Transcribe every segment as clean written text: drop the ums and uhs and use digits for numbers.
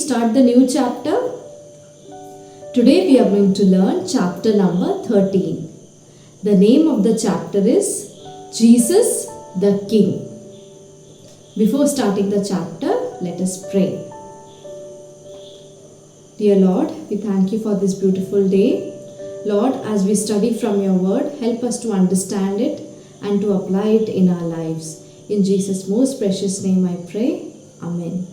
start the new chapter? Today we are going to learn chapter number 13. The name of the chapter is Jesus the King. Before starting the chapter, let us pray. Dear Lord, we thank you for this beautiful day. Lord, as we study from your word, help us to understand it and to apply it in our lives. In Jesus' most precious name I pray. Amen.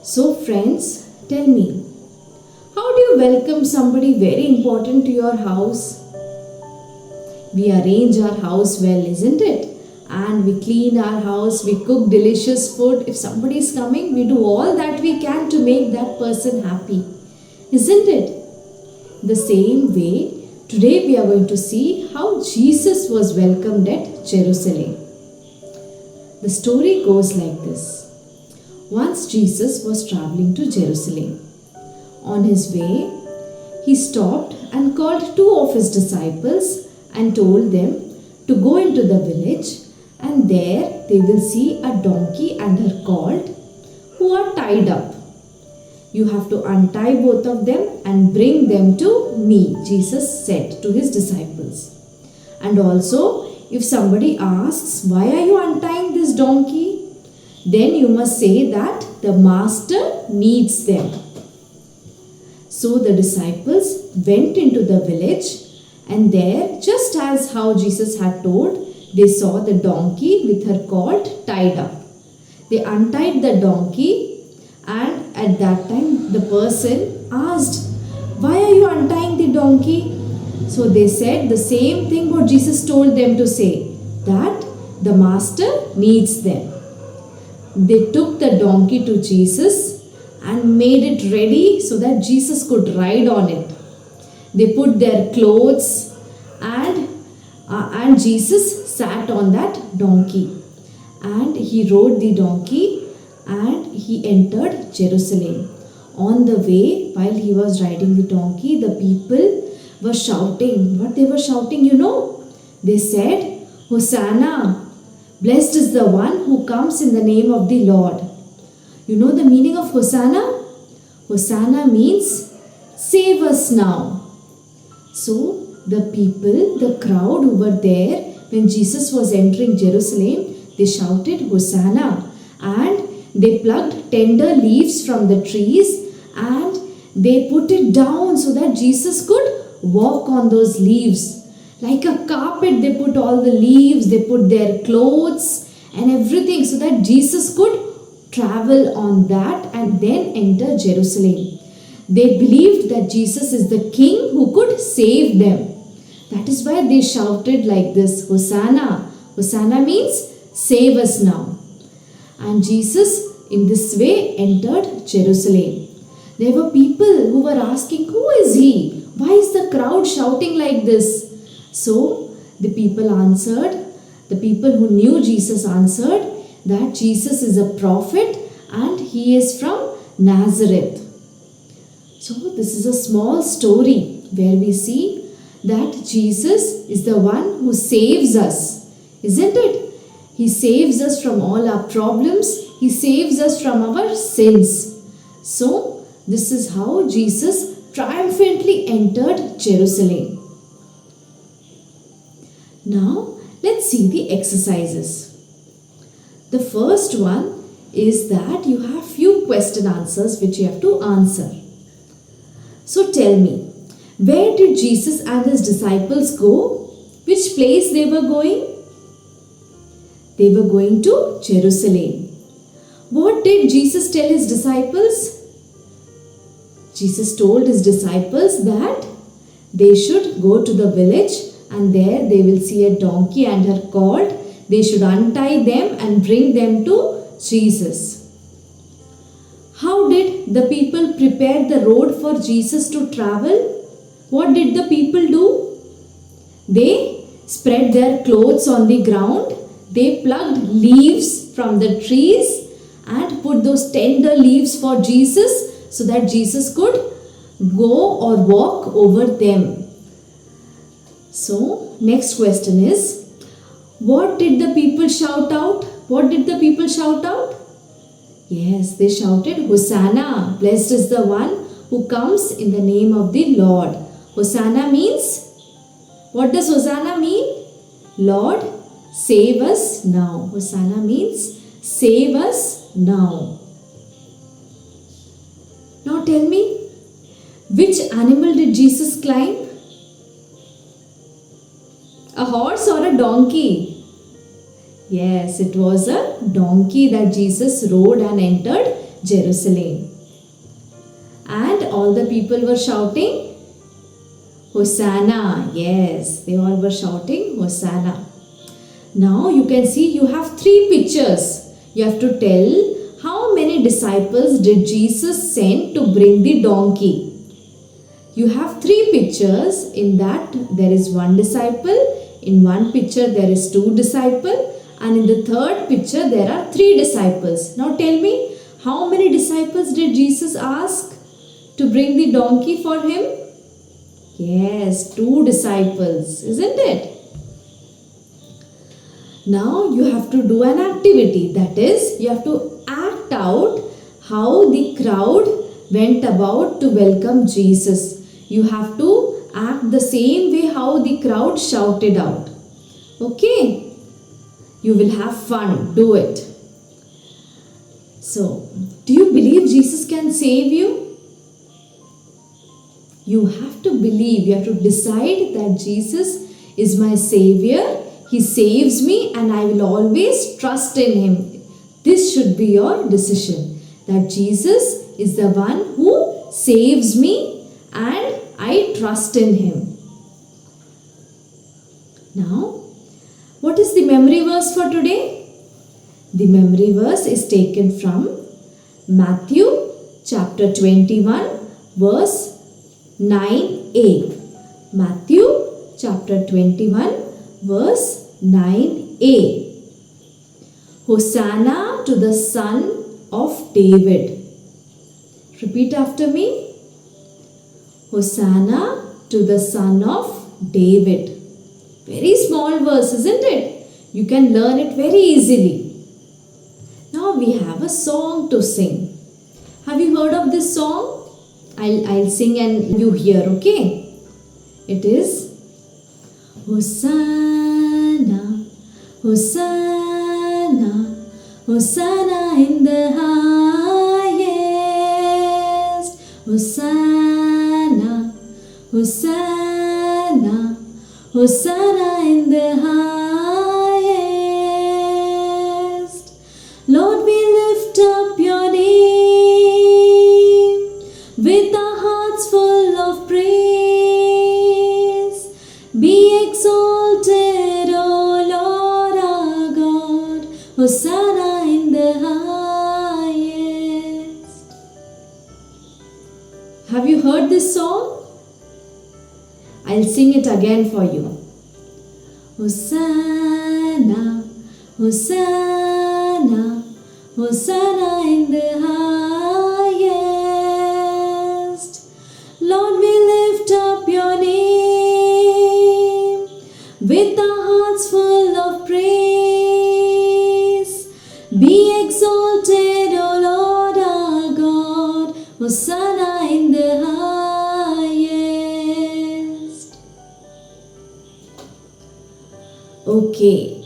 So friends, tell me, how do you welcome somebody very important to your house? We arrange our house well, isn't it? And we clean our house, we cook delicious food. If somebody is coming, we do all that we can to make that person happy, isn't it? The same way, today we are going to see how Jesus was welcomed at Jerusalem. The story goes like this. Once Jesus was traveling to Jerusalem. On his way, he stopped and called two of his disciples and told them to go into the village, and there they will see a donkey and her colt who are tied up. You have to untie both of them and bring them to me, Jesus said to his disciples. And also, if somebody asks, why are you untying this donkey? Then you must say that the master needs them. So the disciples went into the village, and there, just as how Jesus had told, they saw the donkey with her colt tied up. They untied the donkey, and at that time the person asked, why are you untying the donkey? So they said the same thing what Jesus told them to say, that the master needs them. They took the donkey to Jesus and made it ready so that Jesus could ride on it. They put their clothes and Jesus sat on that donkey. And he rode the donkey and he entered Jerusalem. On the way, while he was riding the donkey, the people were shouting. What they were shouting, you know? They said, Hosanna! Blessed is the one who comes in the name of the Lord. You know the meaning of Hosanna? Hosanna means save us now. So the people, the crowd who were there when Jesus was entering Jerusalem, they shouted Hosanna, and they plucked tender leaves from the trees and they put it down so that Jesus could walk on those leaves. Like a carpet, they put all the leaves, they put their clothes and everything so that Jesus could travel on that and then enter Jerusalem. They believed that Jesus is the king who could save them. That is why they shouted like this, Hosanna. Hosanna means save us now. And Jesus in this way entered Jerusalem. There were people who were asking, who is he? Why is the crowd shouting like this? So the people answered, the people who knew Jesus answered that Jesus is a prophet and he is from Nazareth. So this is a small story where we see that Jesus is the one who saves us, isn't it? He saves us from all our problems. He saves us from our sins. So this is how Jesus triumphantly entered Jerusalem. Now, let's see the exercises. The first one is that you have few question answers which you have to answer. So tell me, where did Jesus and his disciples go? Which place they were going? They were going to Jerusalem. What did Jesus tell his disciples? Jesus told his disciples that they should go to the village, and there they will see a donkey and her colt. They should untie them and bring them to Jesus. How did the people prepare the road for Jesus to travel? What did the people do? They spread their clothes on the ground. They plucked leaves from the trees and put those tender leaves for Jesus so that Jesus could go or walk over them. So, next question is, what did the people shout out? What did the people shout out? Yes, they shouted, Hosanna, blessed is the one who comes in the name of the Lord. Hosanna means, what does Hosanna mean? Lord, save us now. Hosanna means, save us now. Now tell me, which animal did Jesus climb? A horse or a donkey? Yes, it was a donkey that Jesus rode and entered Jerusalem. And all the people were shouting, Hosanna. Yes, they all were shouting, Hosanna. Now you can see you have 3 pictures. You have to tell how many disciples did Jesus send to bring the donkey. You have 3 pictures. In that there is 1 disciple. In one picture there is 2 disciples. And in the third picture there are 3 disciples. Now tell me, how many disciples did Jesus ask to bring the donkey for him? Yes, 2 disciples, isn't it? Now you have to do an activity. That is, you have to act out how the crowd went about to welcome Jesus. You have to act the same way how the crowd shouted out. Okay? You will have fun. Do it. So, do you believe Jesus can save you? You have to believe. You have to decide that Jesus is my Savior. He saves me and I will always trust in Him. This should be your decision. That Jesus is the one who saves me and I trust in Him. Now, what is the memory verse for today? The memory verse is taken from Matthew chapter 21 verse 9a. Matthew chapter 21 verse 9a. Hosanna to the Son of David. Repeat after me. Hosanna to the Son of David. Very small verse, isn't it? You can learn it very easily. Now we have a song to sing. Have you heard of this song? I'll sing and you hear, okay? It is Hosanna, Hosanna, Hosanna in the highest. Hosanna, Hosanna, Hosanna in the highest. Lord, we lift up your name with our hearts full of praise. Be exalted, O Lord our God. Hosanna in the highest. Have you heard this song? I'll sing it again for you. Hosanna, Hosanna, Hosanna in the highest. Lord, we lift up your name with our hearts full of praise. Be exalted, O Lord our God. Hosanna in the highest. Okay.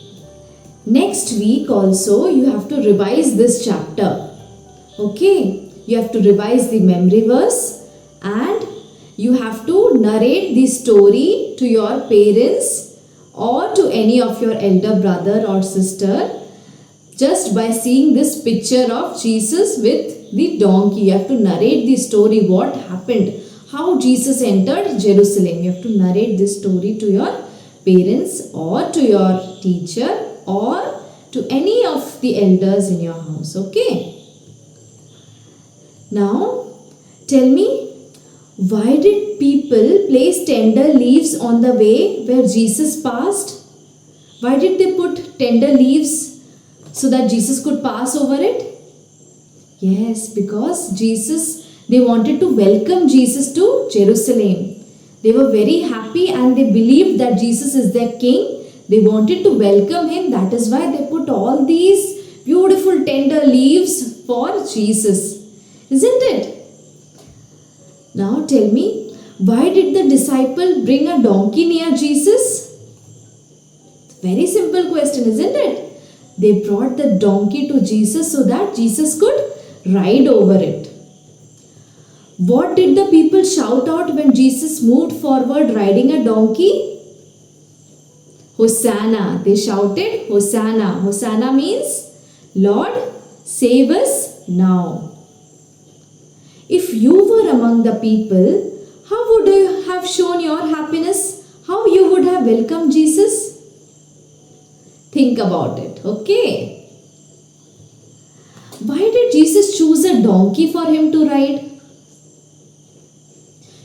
Next week also you have to revise this chapter. Okay. You have to revise the memory verse and you have to narrate the story to your parents or to any of your elder brother or sister just by seeing this picture of Jesus with the donkey. You have to narrate the story, what happened, how Jesus entered Jerusalem. You have to narrate this story to your parents or to your teacher or to any of the elders in your house. Okay. Now, tell me, why did people place tender leaves on the way where Jesus passed? Why did they put tender leaves so that Jesus could pass over it? Yes, because they wanted to welcome Jesus to Jerusalem. They were very happy and they believed that Jesus is their king. They wanted to welcome him. That is why they put all these beautiful tender leaves for Jesus, isn't it? Now tell me, why did the disciple bring a donkey near Jesus? Very simple question, isn't it? They brought the donkey to Jesus so that Jesus could ride over it. What did the people shout out when Jesus moved forward riding a donkey? Hosanna. They shouted Hosanna. Hosanna means, Lord, save us now. If you were among the people, how would you have shown your happiness? How you would have welcomed Jesus? Think about it, okay? Why did Jesus choose a donkey for him to ride?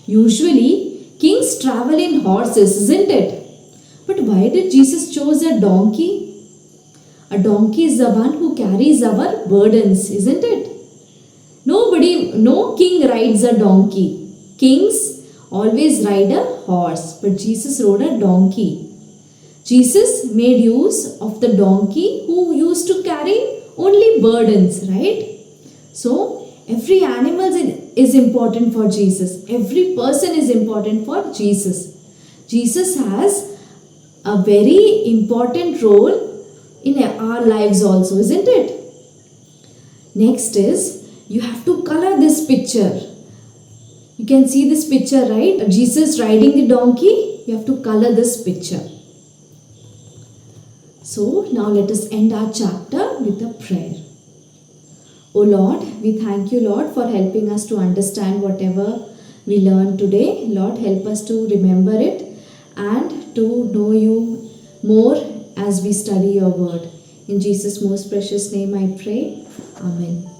Usually, kings travel in horses, isn't it? But why did Jesus choose a donkey? A donkey is the one who carries our burdens, isn't it? No king rides a donkey. Kings always ride a horse, but Jesus rode a donkey. Jesus made use of the donkey who used to carry only burdens, right? So, every animal is important for Jesus. Every person is important for Jesus. Jesus has a very important role in our lives also, isn't it? Next is, you have to color this picture. You can see this picture, right? Jesus riding the donkey. You have to color this picture. So now let us end our chapter with a prayer. O Lord, we thank you, Lord, for helping us to understand whatever we learned today. Lord, help us to remember it and to know you more as we study your word. In Jesus' most precious name I pray. Amen.